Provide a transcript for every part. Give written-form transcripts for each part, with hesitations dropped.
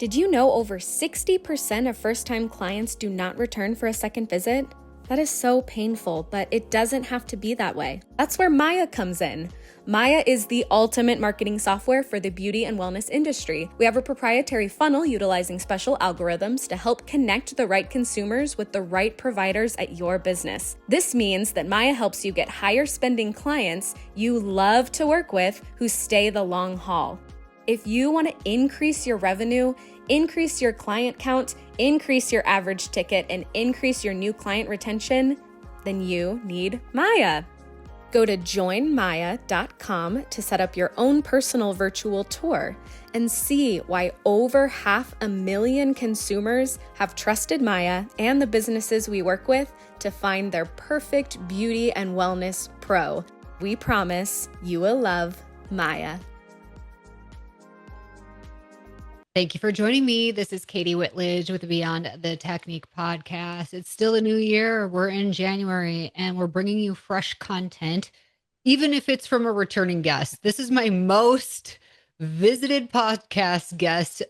Did you know over 60% of first-time clients do not return for a second visit? That is so painful, but it doesn't have to be that way. That's where Maya comes in. Maya is the ultimate marketing software for the beauty and wellness industry. We have a proprietary funnel utilizing special algorithms to help connect the right consumers with the right providers at your business. This means that Maya helps you get higher spending clients you love to work with who stay the long haul. If you want to increase your revenue, increase your client count, increase your average ticket, and increase your new client retention, then you need Maya. Go to joinmaya.com to set up your own personal virtual tour and see why over 500,000 consumers have trusted Maya and the businesses we work with to find their perfect beauty and wellness pro. We promise you will love Maya. Thank you for joining me. This is KATI Whitledge with the Beyond the Technique podcast. It's still a new year. We're in January and we're bringing you fresh content, even if it's from a returning guest. This is my most visited podcast guest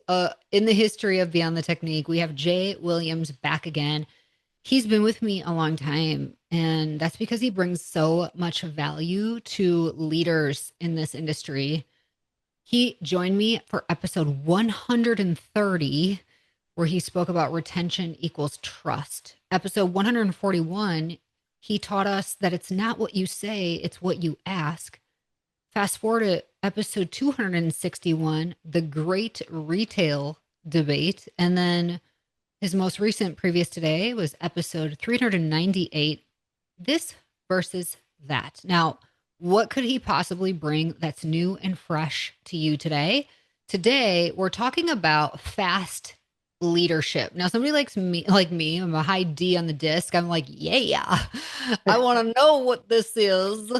in the history of Beyond the Technique. We have Jay Williams back again. He's been with me a long time, and that's because he brings so much value to leaders in this industry. He joined me for episode 130, where he spoke about retention equals trust. Episode 141, he taught us that it's not what you say, it's what you ask. Fast forward to episode 261, the great retail debate. And then his most recent previous today was episode 398, this versus that. Now, what could he possibly bring that's new and fresh to you today? Today, we're talking about fast leadership. Now, somebody like me, I'm a high D on the disc. I'm like, yeah, I want to know what this is.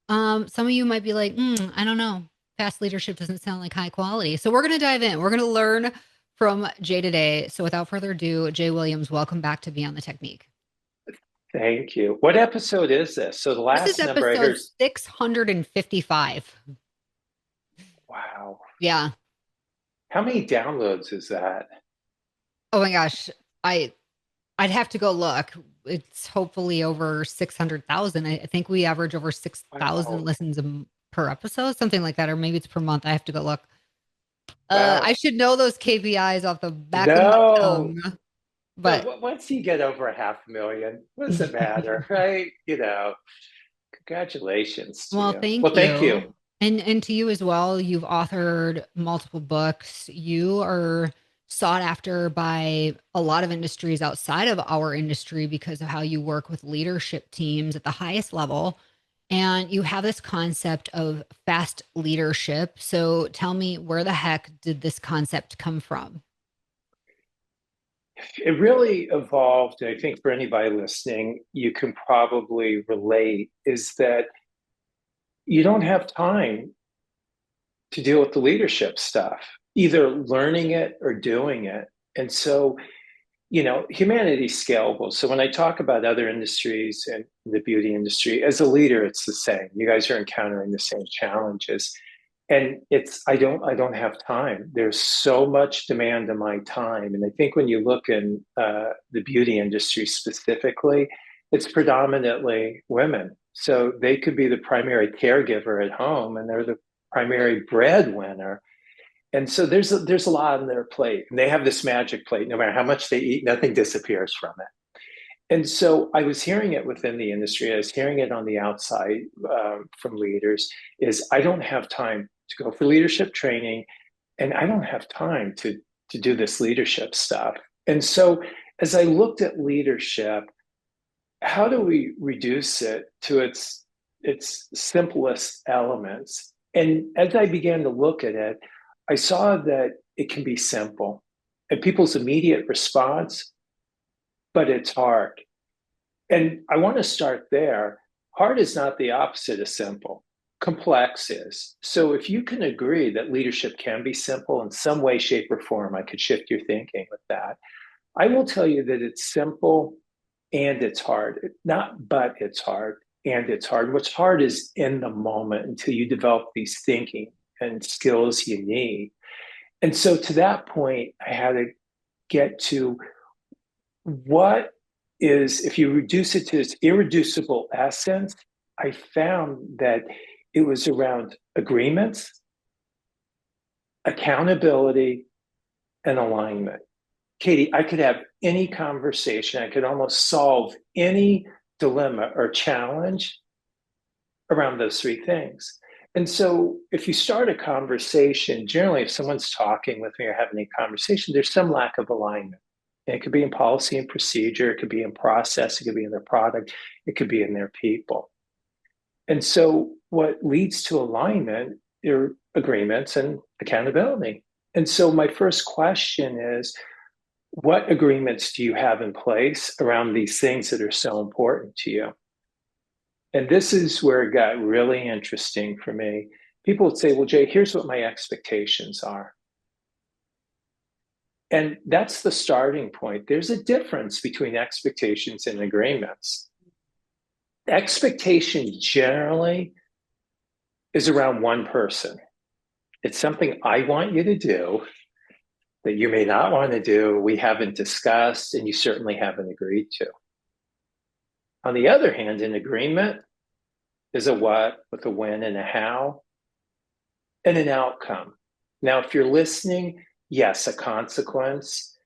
Some of you might be like, I don't know. Fast leadership doesn't sound like high quality. So we're going to dive in. We're going to learn from Jay today. So without further ado, Jay Williams, welcome back to Beyond the Technique. Thank you. What episode is this? So the last this is number I episode heard 655. Wow. Yeah. How many downloads is that? Oh my gosh. I'd have to go look. It's hopefully over 600,000. I think we average over 6,000 listens per episode, something like that, or maybe it's per month. I have to go look. Wow. I should know those KPIs off the back of my tongue. But once you get over 500,000, what does it matter, right? Congratulations. Well, thank you. And to you as well. You've authored multiple books. You are sought after by a lot of industries outside of our industry because of how you work with leadership teams at the highest level. And you have this concept of fast leadership. So tell me, where the heck did this concept come from? It really evolved, and I think for anybody listening, you can probably relate, is that you don't have time to deal with the leadership stuff, either learning it or doing it. And so, humanity's scalable. So when I talk about other industries and the beauty industry, as a leader, it's the same. You guys are encountering the same challenges. And I don't have time. There's so much demand on my time. And I think when you look in the beauty industry specifically, it's predominantly women. So they could be the primary caregiver at home and they're the primary breadwinner. And so there's a lot on their plate, and they have this magic plate. No matter how much they eat, nothing disappears from it. And so I was hearing it within the industry. I was hearing it on the outside from leaders is I don't have time to go for leadership training, and I don't have time to do this leadership stuff. And so as I looked at leadership, how do we reduce it to its simplest elements? And as I began to look at it, I saw that it can be simple and people's immediate response, but it's hard. And I want to start there. Hard is not the opposite of simple. Complex is. So if you can agree that leadership can be simple in some way, shape, or form, I could shift your thinking with that. I will tell you that it's simple and it's hard. Not but it's hard and it's hard. What's hard is in the moment until you develop these thinking and skills you need. And so to that point, I had to get to what is, if you reduce it to its irreducible essence, I found that it was around agreements, accountability, and alignment. Katie, I could have any conversation, I could almost solve any dilemma or challenge around those three things. And so if you start a conversation, generally, if someone's talking with me or having a conversation, there's some lack of alignment. And it could be in policy and procedure, it could be in process, it could be in their product, it could be in their people. And so what leads to alignment are agreements and accountability. And so my first question is, what agreements do you have in place around these things that are so important to you? And this is where it got really interesting for me. People would say, well, Jay, here's what my expectations are. And that's the starting point. There's a difference between expectations and agreements. Expectation generally is around one person. It's something I want you to do that you may not want to do, we haven't discussed, and you certainly haven't agreed to. On the other hand, an agreement is a what with a when and a how and an outcome. Now, if you're listening, yes, a consequence.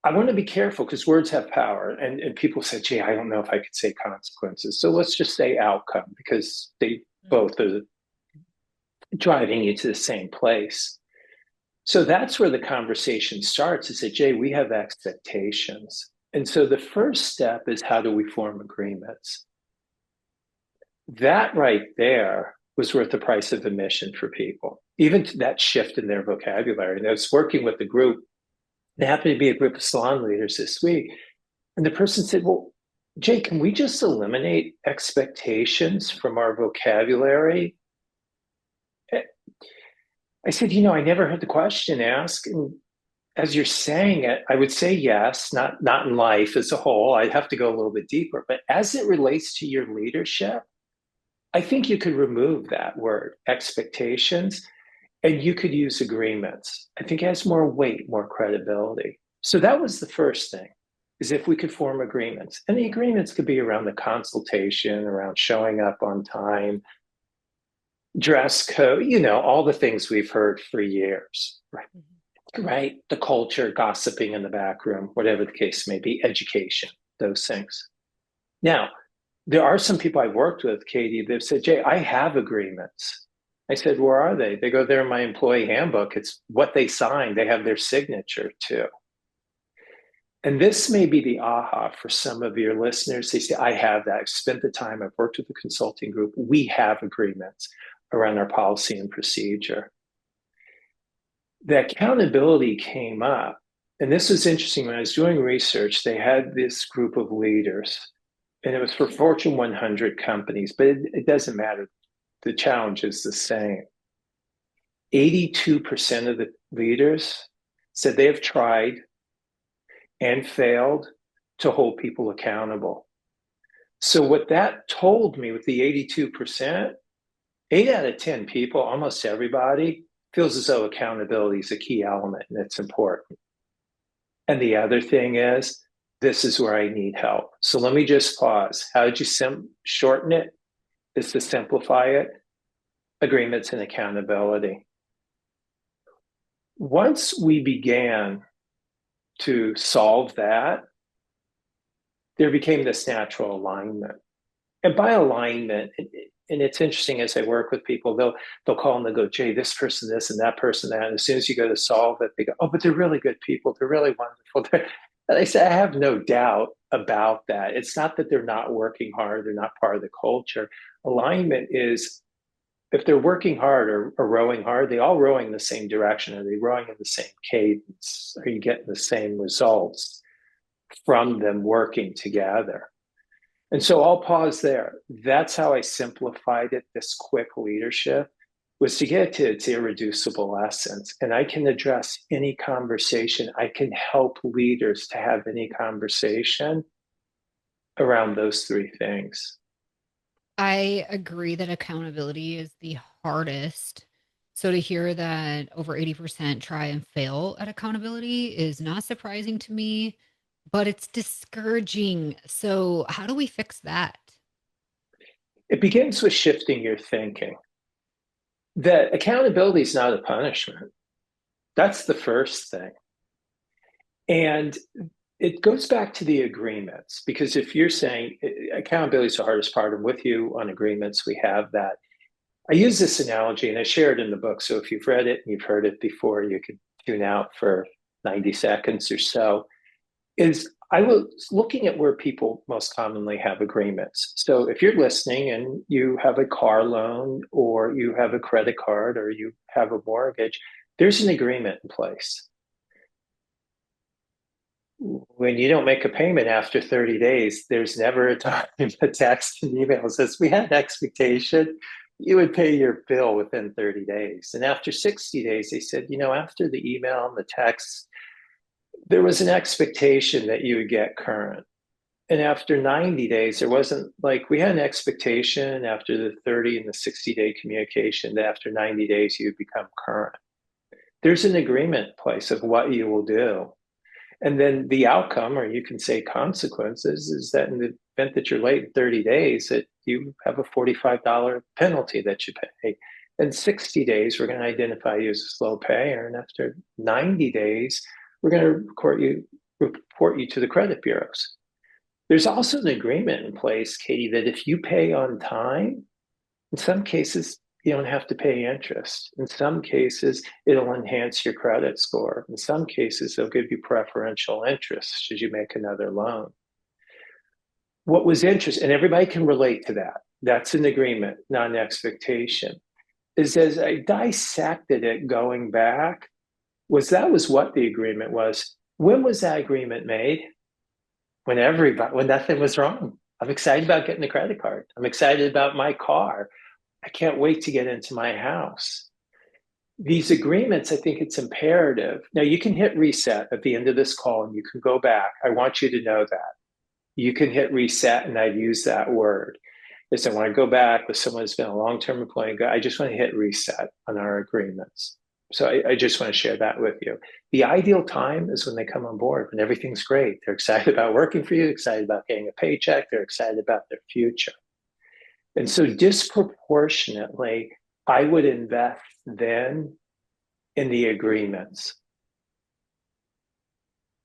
I want to be careful because words have power. And people say, gee, I don't know if I could say consequences. So let's just say outcome because they both are driving you to the same place. So that's where the conversation starts is that, Jay, we have expectations. And so the first step is how do we form agreements? That right there was worth the price of admission for people, even to that shift in their vocabulary. And I was working with a group, they happened to be a group of salon leaders this week. And the person said, well, Jay, can we just eliminate expectations from our vocabulary? I said, I never heard the question asked. And as you're saying it, I would say yes, not in life as a whole. I'd have to go a little bit deeper. But as it relates to your leadership, I think you could remove that word, expectations, and you could use agreements. I think it has more weight, more credibility. So that was the first thing, is if we could form agreements. And the agreements could be around the consultation, around showing up on time, dress code, all the things we've heard for years, right? The culture, gossiping in the back room, whatever the case may be, education, those things. Now, there are some people I've worked with, Katie, they've said, Jay, I have agreements. I said, where are they? They go, they're in my employee handbook. It's what they signed. They have their signature too. And this may be the aha for some of your listeners. They say, I have that. I've spent the time. I've worked with a consulting group. We have agreements around our policy and procedure. The accountability came up. And this was interesting. When I was doing research, they had this group of leaders, and it was for Fortune 100 companies, but it doesn't matter. The challenge is the same. 82% of the leaders said they have tried and failed to hold people accountable. So what that told me with the 82%, 8 out of 10 people, almost everybody, feels as though accountability is a key element and it's important. And the other thing is, this is where I need help. So let me just pause. How did you shorten it? Is to simplify it, agreements and accountability. Once we began to solve that, there became this natural alignment. And by alignment, and it's interesting as I work with people, they'll call and they'll go, Jay, this person this and that person that. And as soon as you go to solve it, they go, oh, but they're really good people. They're really wonderful. And I say, I have no doubt about that. It's not that they're not working hard. They're not part of the culture. Alignment is, if they're working hard or rowing hard, they all rowing in the same direction. Are they rowing in the same cadence? Are you getting the same results from them working together? And so I'll pause there. That's how I simplified it. This quick leadership was to get to its irreducible essence. And I can address any conversation. I can help leaders to have any conversation around those three things. I agree that accountability is the hardest. So to hear that over 80% try and fail at accountability is not surprising to me, but it's discouraging. So how do we fix that? It begins with shifting your thinking. That accountability is not a punishment. That's the first thing. And it goes back to the agreements, because if you're saying accountability is the hardest part, I'm with you on agreements, we have that. I use this analogy and I share it in the book. So if you've read it and you've heard it before, you can tune out for 90 seconds or so. Is I was looking at where people most commonly have agreements. So if you're listening and you have a car loan or you have a credit card or you have a mortgage, there's an agreement in place. When you don't make a payment after 30 days, there's never a time a text and email says, we had an expectation you would pay your bill within 30 days. And after 60 days, they said, after the email and the text, there was an expectation that you would get current. And after 90 days, there wasn't like we had an expectation after the 30 and the 60-day communication that after 90 days, you'd become current. There's an agreement in place of what you will do. And then the outcome, or you can say consequences, is that in the event that you're late 30 days, that you have a $45 penalty that you pay. In 60 days, we're going to identify you as a slow payer. And after 90 days, we're going to report you to the credit bureaus. There's also an agreement in place, Katie, that if you pay on time, in some cases, you don't have to pay interest. In some cases, it'll enhance your credit score. In some cases, they'll give you preferential interest should you make another loan. What was interesting, and everybody can relate to that, that's an agreement, not an expectation, is as I dissected it going back, that was what the agreement was. When was that agreement made? When nothing was wrong. I'm excited about getting a credit card. I'm excited about my car. I can't wait to get into my house. These agreements, I think it's imperative. Now, you can hit reset at the end of this call and you can go back. I want you to know that. You can hit reset, and I've used that word. Listen, when I go back with someone who's been a long-term employee, I just want to hit reset on our agreements. So I just want to share that with you. The ideal time is when they come on board, when everything's great. They're excited about working for you, excited about getting a paycheck, they're excited about their future. And so disproportionately, I would invest then in the agreements.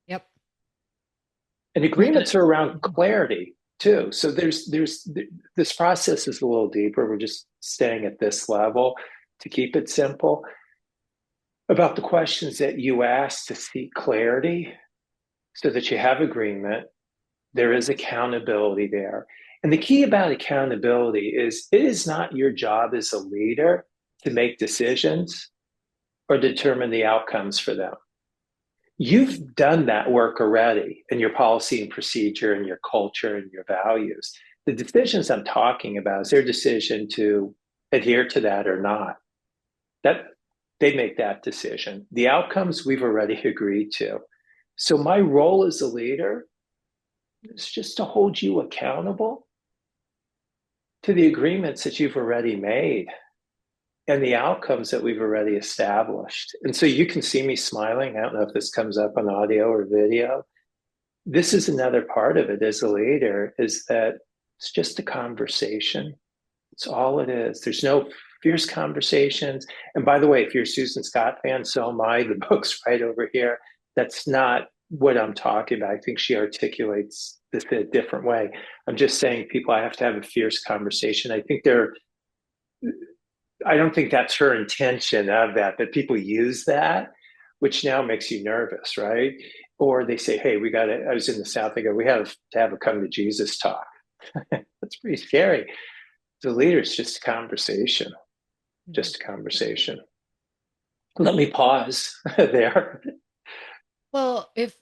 Yep. And agreements are around clarity too. So there's this process is a little deeper. We're just staying at this level to keep it simple. About the questions that you ask to seek clarity so that you have agreement, there is accountability there. And the key about accountability is it is not your job as a leader to make decisions or determine the outcomes for them. You've done that work already in your policy and procedure and your culture and your values. The decisions I'm talking about is their decision to adhere to that or not. That they make that decision. The outcomes we've already agreed to. So my role as a leader is just to hold you accountable to the agreements that you've already made and the outcomes that we've already established. And so you can see me smiling. I don't know if this comes up on audio or video. This is another part of it as a leader, is that it's just a conversation. It's all it is. There's no fierce conversations. And by the way, if you're a Susan Scott fan, so am I. The book's right over here. That's not what I'm talking about. I think she articulates this in a different way. I'm just saying, people, I have to have a fierce conversation. I don't think that's her intention of that, but people use that, which now makes you nervous, right? Or they say, hey, I was in the South, they go, we have to have a come to Jesus talk. That's pretty scary. The leader is just a conversation, just a conversation. Let me pause there. Well, if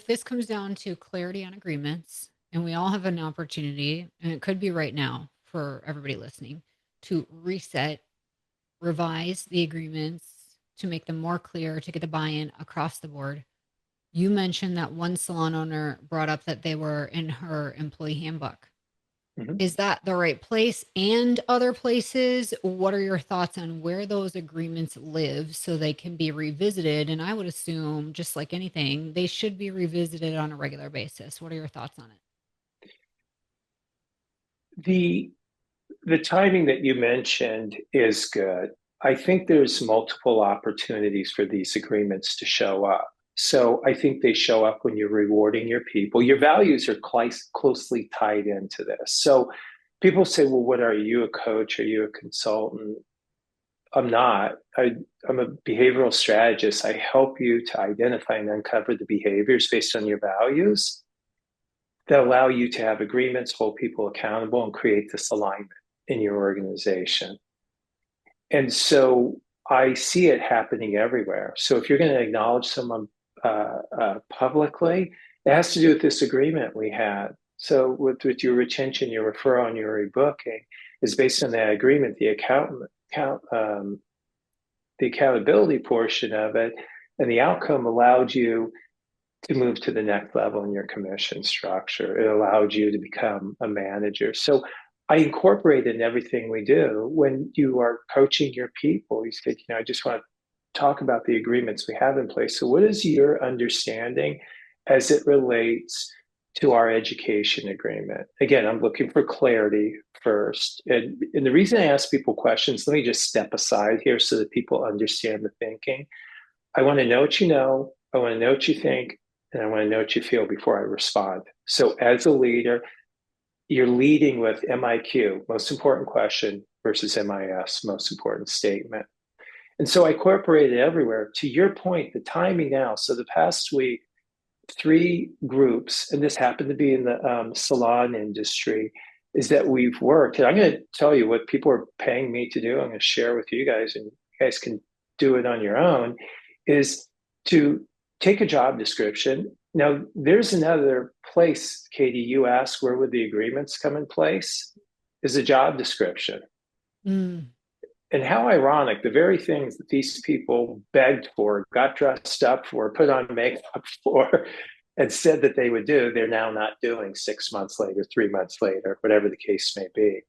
this comes down to clarity on agreements, and we all have an opportunity, and it could be right now for everybody listening, to reset, revise the agreements to make them more clear, to get the buy-in across the board. You mentioned that one salon owner brought up that they were in her employee handbook. Mhm. Is that the right place and other places? What are your thoughts on where those agreements live so they can be revisited? And I would assume, just like anything, they should be revisited on a regular basis. What are your thoughts on it? The the timing that you mentioned is good. I think there's multiple opportunities for these agreements to show up. So I think they show up when you're rewarding your people. Your values are closely tied into this. So people say, well, what are you, a coach? Are you a consultant? I'm not. I'm a behavioral strategist. I help you to identify and uncover the behaviors based on your values that allow you to have agreements, hold people accountable, and create this alignment in your organization. And so I see it happening everywhere. So if you're going to acknowledge someone publicly, it has to do with this agreement we had. So with your retention, your referral, and your rebooking is based on that agreement. The accountability portion of it and the outcome allowed you to move to the next level in your commission structure. It allowed you to become a manager. So I incorporate in everything we do. When you are coaching your people, you say, I just want to talk about the agreements we have in place. So what is your understanding as it relates to our education agreement? Again, I'm looking for clarity first. And the reason I ask people questions, let me just step aside here so that people understand the thinking. I want to know what you know. I want to know what you think, and I want to know what you feel before I respond. So as a leader, you're leading with MIQ, most important question, versus MIS, most important statement. And so I incorporate it everywhere. To your point, the timing now. So the past week, 3 groups, and this happened to be in the salon industry, is that we've worked. And I'm going to tell you what people are paying me to do. I'm going to share with you guys, and you guys can do it on your own, is to take a job description. Now, there's another place, Katie, you asked, where would the agreements come in place? Is a job description. Mm. And how ironic, the very things that these people begged for, got dressed up for, put on makeup for, and said that they would do, they're now not doing 6 months later, 3 months later, whatever the case may be.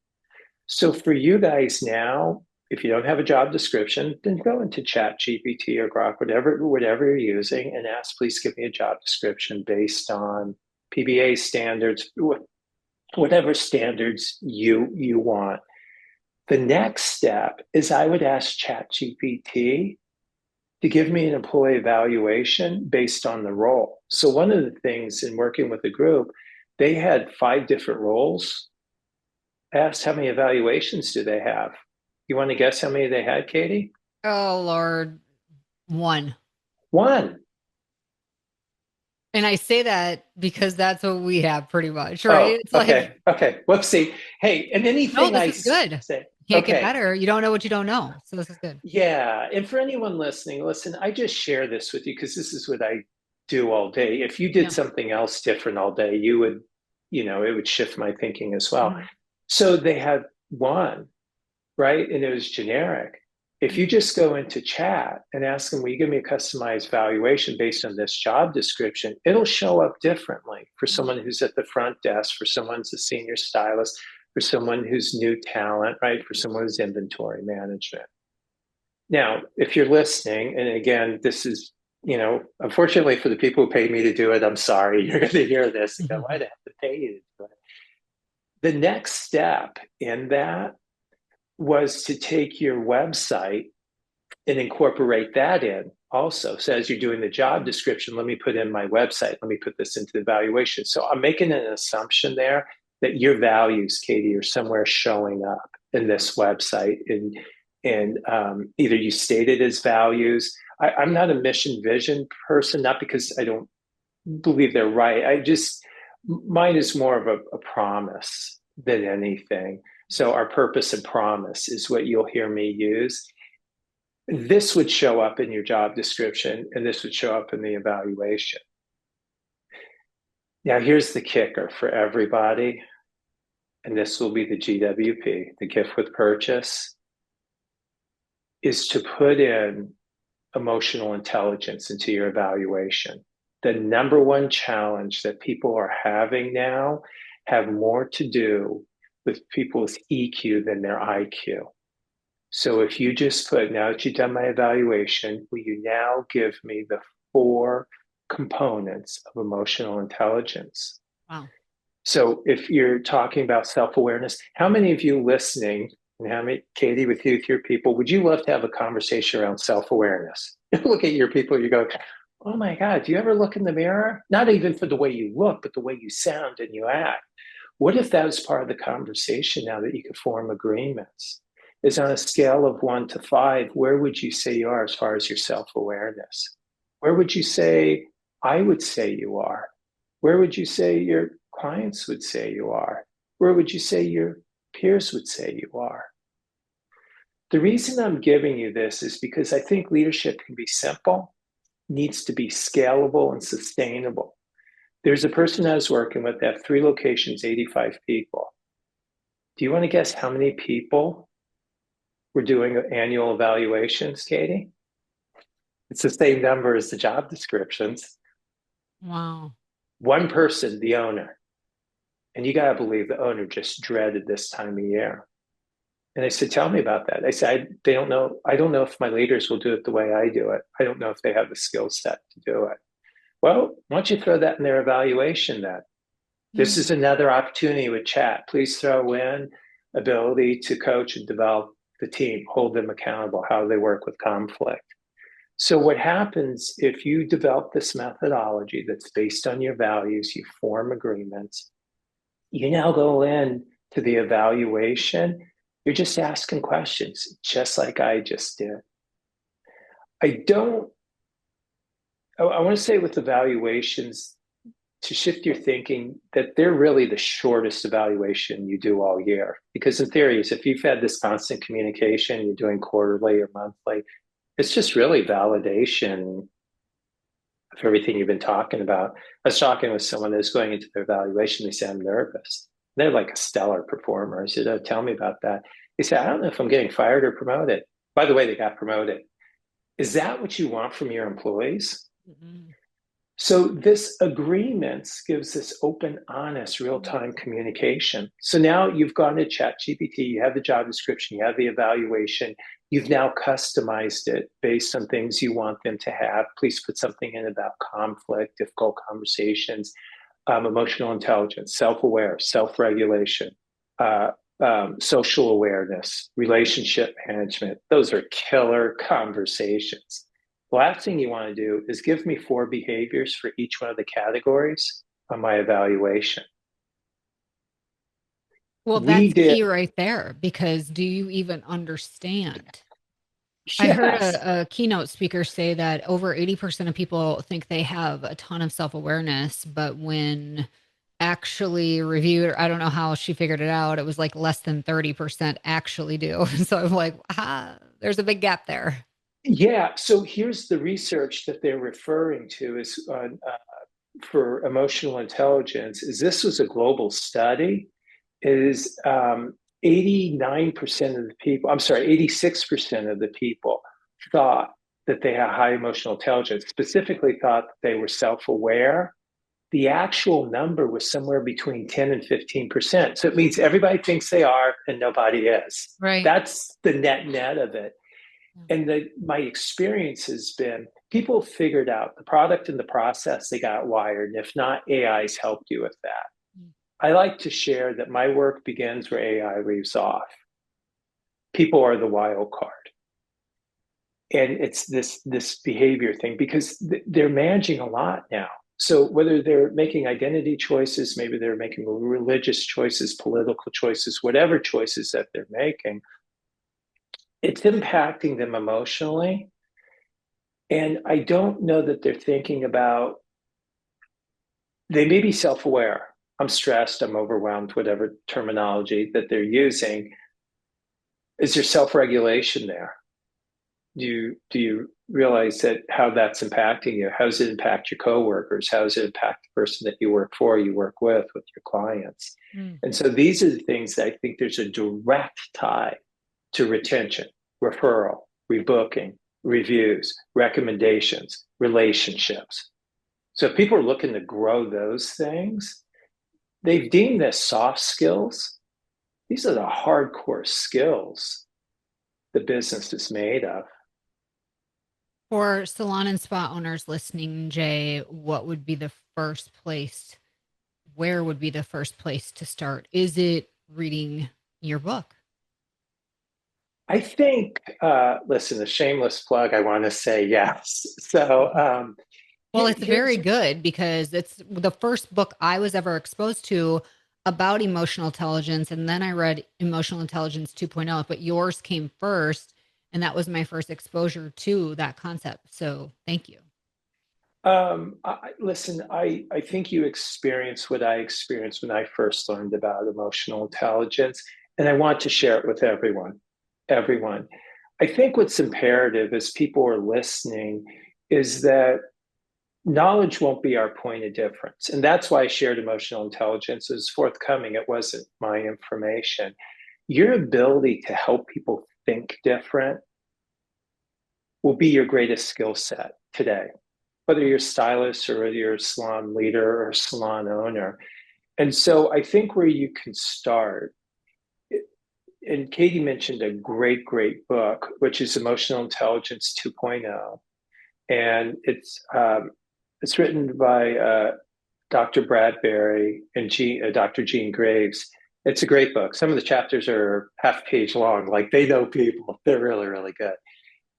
So for you guys now, if you don't have a job description, then go into Chat GPT or Grok, whatever you're using, and ask, please give me a job description based on PBA standards, whatever standards you want. The next step is I would ask ChatGPT to give me an employee evaluation based on the role. So one of the things in working with a group, they had 5 different roles. I asked how many evaluations do they have? You want to guess how many they had, Katie? Oh, Lord. One. One. And I say that because that's what we have pretty much, right? Oh, It's like, okay. Whoopsie. Hey, and no, anything this I is good. say, You can't get okay. better. You don't know what you don't know. So this is good. Yeah. And for anyone listening, listen, I just share this with you because this is what I do all day. If you did Yeah. something else different all day, you would, it would shift my thinking as well. Mhm. So they had one, right? And it was generic. If you Mhm. just go into chat and ask them, will you give me a customized valuation based on this job description? It'll show up differently for Mhm. someone who's at the front desk, for someone who's a senior stylist, for someone who's new talent, right? For someone who's inventory management. Now, if you're listening, and again, this is, unfortunately for the people who paid me to do it, I'm sorry, you're going to hear this and go, why'd I have to pay you to do it? The next step in that was to take your website and incorporate that in also. So as you're doing the job description, let me put in my website, let me put this into the evaluation. So I'm making an assumption there that your values, Katie, are somewhere showing up in this website. And either you state it as values. I'm not a mission vision person, not because I don't believe they're right. Mine is more of a promise than anything. So our purpose and promise is what you'll hear me use. This would show up in your job description, and this would show up in the evaluation. Now, here's the kicker for everybody, and this will be the GWP, the gift with purchase, is to put in emotional intelligence into your evaluation. The number one challenge that people are having now have more to do with people's EQ than their IQ. So if you just put, now that you've done my evaluation, will you now give me the 4 components of emotional intelligence? Wow. So if you're talking about self-awareness, how many of you listening, and how many, Katie, with your people, would you love to have a conversation around self-awareness? Look at your people, you go, oh my God, do you ever look in the mirror? Not even for the way you look, but the way you sound and you act. What if that was part of the conversation now that you could form agreements? Is on a scale of 1 to 5, where would you say you are as far as your self-awareness? Where would you say, I would say you are? Where would you say your clients would say you are? Where would you say your peers would say you are? The reason I'm giving you this is because I think leadership can be simple, needs to be scalable and sustainable. There's a person I was working with that 3 locations, 85 people. Do you want to guess how many people were doing annual evaluations, Katie? It's the same number as the job descriptions. Wow. 1 person, the owner. And you got to believe the owner just dreaded this time of year. And I said, tell me about that. I said, they don't know. I don't know if my leaders will do it the way I do it. I don't know if they have the skill set to do it. Well, why don't you throw that in their evaluation then? This is another opportunity with chat. Please throw in ability to coach and develop the team, hold them accountable, how they work with conflict. So what happens if you develop this methodology that's based on your values, you form agreements, you now go in to the evaluation, you're just asking questions, just like I just did. I want to say with evaluations, to shift your thinking, that they're really the shortest evaluation you do all year. Because in theory, if you've had this constant communication, you're doing quarterly or monthly, it's just really validation of everything you've been talking about. I was talking with someone that's going into their evaluation. They say, I'm nervous. They're like a stellar performer. I said, oh, tell me about that. He said, I don't know if I'm getting fired or promoted. By the way, they got promoted. Is that what you want from your employees? Mm-hmm. So this agreements gives this open, honest, real-time communication. So now you've gone to ChatGPT, you have the job description, you have the evaluation, you've now customized it based on things you want them to have. Please put something in about conflict, difficult conversations, emotional intelligence, self-aware, self-regulation, social awareness, relationship management. Those are killer conversations. The last thing you want to do is give me 4 behaviors for each one of the categories on my evaluation. Well, that's key right there, because do you even understand? Yes. I heard a keynote speaker say that over 80% of people think they have a ton of self-awareness, but when actually reviewed, I don't know how she figured it out, it was like less than 30% actually do. So I'm like, there's a big gap there. Yeah. So here's the research that they're referring to is for emotional intelligence. Is this was a global study? Is 89% of the people, I'm sorry, 86% of the people thought that they had high emotional intelligence, specifically thought that they were self-aware. The actual number was somewhere between 10 and 15%. So it means everybody thinks they are and nobody is. Right. That's the net of it. And my experience has been people figured out the product and the process, they got wired. And if not, AI's helped you with that. I like to share that my work begins where AI leaves off. People are the wild card. And it's this behavior thing because they're managing a lot now. So whether they're making identity choices, maybe they're making religious choices, political choices, whatever choices that they're making, it's impacting them emotionally. And I don't know that they're thinking about, they may be self-aware. I'm stressed, I'm overwhelmed, whatever terminology that they're using. Is there self-regulation there? Do you realize that how that's impacting you? How does it impact your coworkers? How does it impact the person that you work for, you work with your clients? And so these are the things that I think there's a direct tie to retention, referral, rebooking, reviews, recommendations, relationships. So if people are looking to grow those things, they've deemed this soft skills. These are the hardcore skills the business is made of. For salon and spa owners listening, Jay, what would be the first place? Where would be the first place to start? Is it reading your book? I think, listen, a shameless plug, I want to say yes. So, Well, it's very here's, good because it's the first book I was ever exposed to about emotional intelligence. And then I read Emotional Intelligence 2.0, but yours came first. And that was my first exposure to that concept. So thank you. listen, I think you experienced what I experienced when I first learned about emotional intelligence, and I want to share it with everyone. Everyone. I think what's imperative as people are listening is that knowledge won't be our point of difference. And that's why I shared emotional intelligence as forthcoming. It wasn't my information. Your ability to help people think different will be your greatest skill set today, whether you're a stylist or whether you're a salon leader or salon owner. And so I think where you can start, and Katie mentioned a great book, which is Emotional Intelligence 2.0. And it's written by Dr. Bradbury and Dr. Gene Graves. It's a great book. Some of the chapters are half page long. Like they know people. They're really good.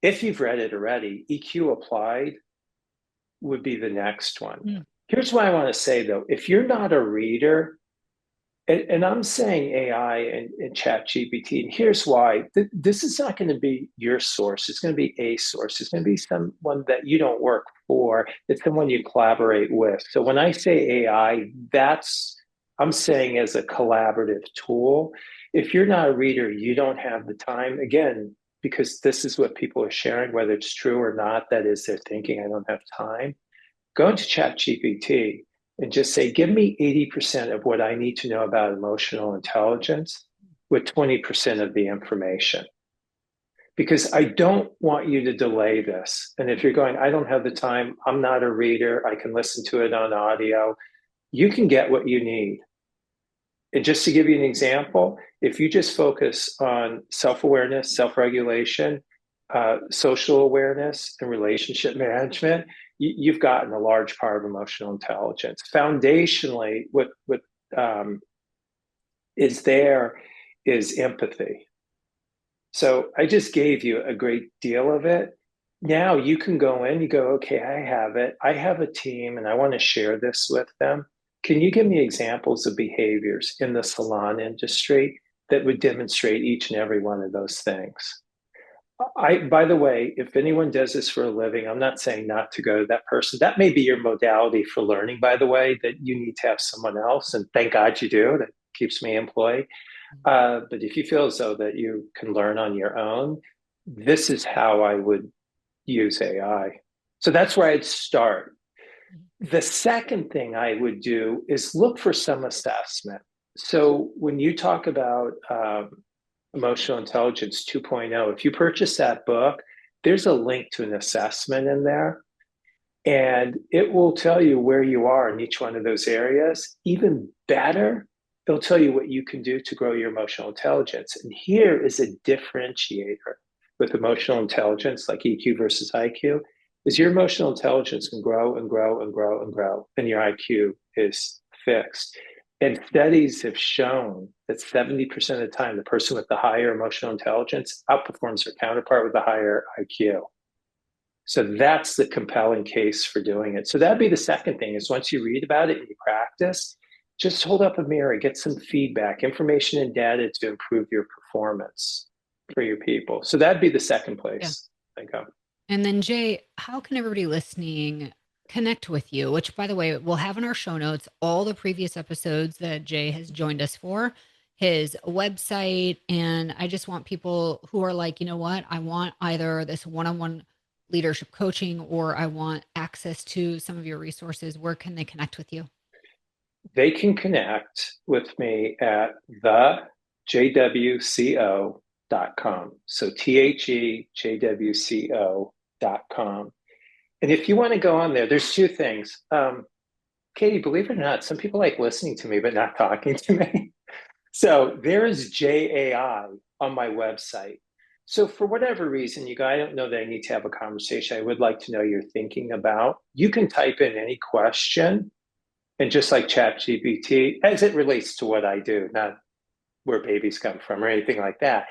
If you've read it already, EQ Applied would be the next one. Mm. Here's what I want to say though. If you're not a reader, and I'm saying AI and chat GPT, and here's why. This is not going to be your source. It's going to be a source. It's going to be someone that you don't work for. It's someone you collaborate with. So when I say AI, I'm saying as a collaborative tool. If you're not a reader, you don't have the time, again, because this is what people are sharing, whether it's true or not, that is their thinking, I don't have time. Go into chat GPT and just say, give me 80% of what I need to know about emotional intelligence with 20% of the information. Because I don't want you to delay this. And if you're going, I don't have the time, I'm not a reader, I can listen to it on audio, you can get what you need. And just to give you an example, if you just focus on self awareness, self regulation, social awareness, and relationship management, you've gotten a large part of emotional intelligence. Foundationally, what is there is empathy. So I just gave you a great deal of it. Now you can go in, you go, okay, I have it. I have a team and I want to share this with them. Can you give me examples of behaviors in the salon industry that would demonstrate each and every one of those things? By the way, if anyone does this for a living, I'm not saying not to go to that person. That may be your modality for learning, by the way, that you need to have someone else. And thank God you do. That keeps me employed. But if you feel as though that you can learn on your own, this is how I would use AI. So that's where I'd start. The second thing I would do is look for some assessment. So when you talk about Emotional Intelligence 2.0, if you purchase that book, there's a link to an assessment in there. And it will tell you where you are in each one of those areas. Even better, it'll tell you what you can do to grow your emotional intelligence. And here is a differentiator with emotional intelligence, like EQ versus IQ, is your emotional intelligence can grow and grow and grow and grow, and your IQ is fixed. And studies have shown that 70% of the time, the person with the higher emotional intelligence outperforms their counterpart with the higher IQ. So that's the compelling case for doing it. So that'd be the second thing is once you read about it and you practice, just hold up a mirror, get some feedback, information and data to improve your performance for your people. So that'd be the second place I go. And then Jay, how can everybody listening connect with you? Which, by the way, we'll have in our show notes all the previous episodes that Jay has joined us for, his website. And I just want people who are like, you know what, I want either this one-on-one leadership coaching or I want access to some of your resources. Where can they connect with you? They can connect with me at thejwco.com. So thejwco.com. And if you want to go on there, there's two things. Katie, believe it or not, some people like listening to me, but not talking to me. So there is JAI on my website. So for whatever reason, you guys, I don't know that I need to have a conversation. I would like to know you're thinking about. You can type in any question, and just like ChatGPT, as it relates to what I do, not where babies come from or anything like that,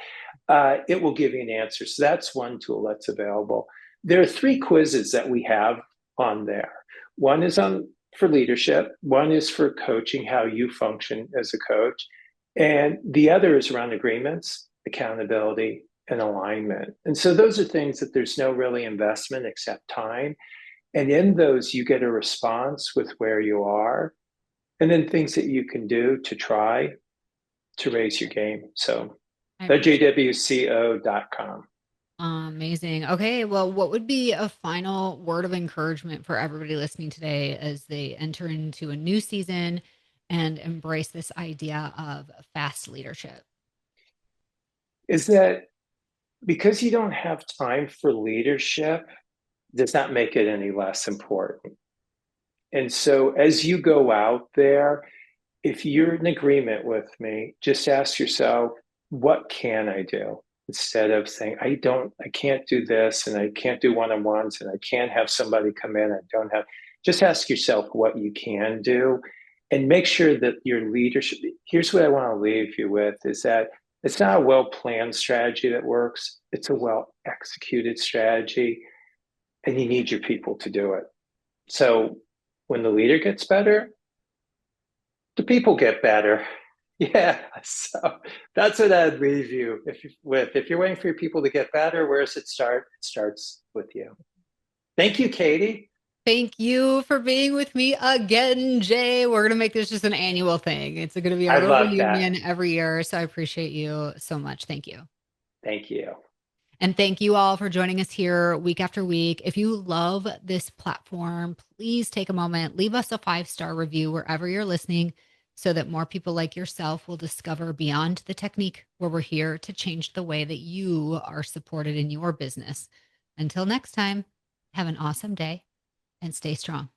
it will give you an answer. So that's one tool that's available. There are 3 quizzes that we have on there. One is on for leadership, one is for coaching, how you function as a coach, and the other is around agreements, accountability, and alignment. And so those are things that there's no really investment except time. And in those, you get a response with where you are, and then things that you can do to try to raise your game. So thejwco.com. Amazing. Okay, well, what would be a final word of encouragement for everybody listening today as they enter into a new season and embrace this idea of fast leadership? Is that because you don't have time for leadership does not make it any less important. And so as you go out there, if you're in agreement with me, just ask yourself, what can I do? Instead of saying, I can't do this, and I can't do one-on-ones, and I can't have somebody come in, I don't have, just ask yourself what you can do and make sure that your leadership, here's what I want to leave you with, is that it's not a well-planned strategy that works. It's a well-executed strategy, and you need your people to do it. So when the leader gets better, the people get better. Yeah, so that's what I'd leave you with. If you're waiting for your people to get better, where does it start? It starts with you. Thank you, Katie. Thank you for being with me again, Jay. We're going to make this just an annual thing. It's going to be our I little love that. reunion every year. So I appreciate you so much. Thank you. Thank you. And thank you all for joining us here week after week. If you love this platform, please take a moment, leave us a 5-star review wherever you're listening so that more people like yourself will discover Beyond the Technique, where we're here to change the way that you are supported in your business. Until next time, have an awesome day and stay strong.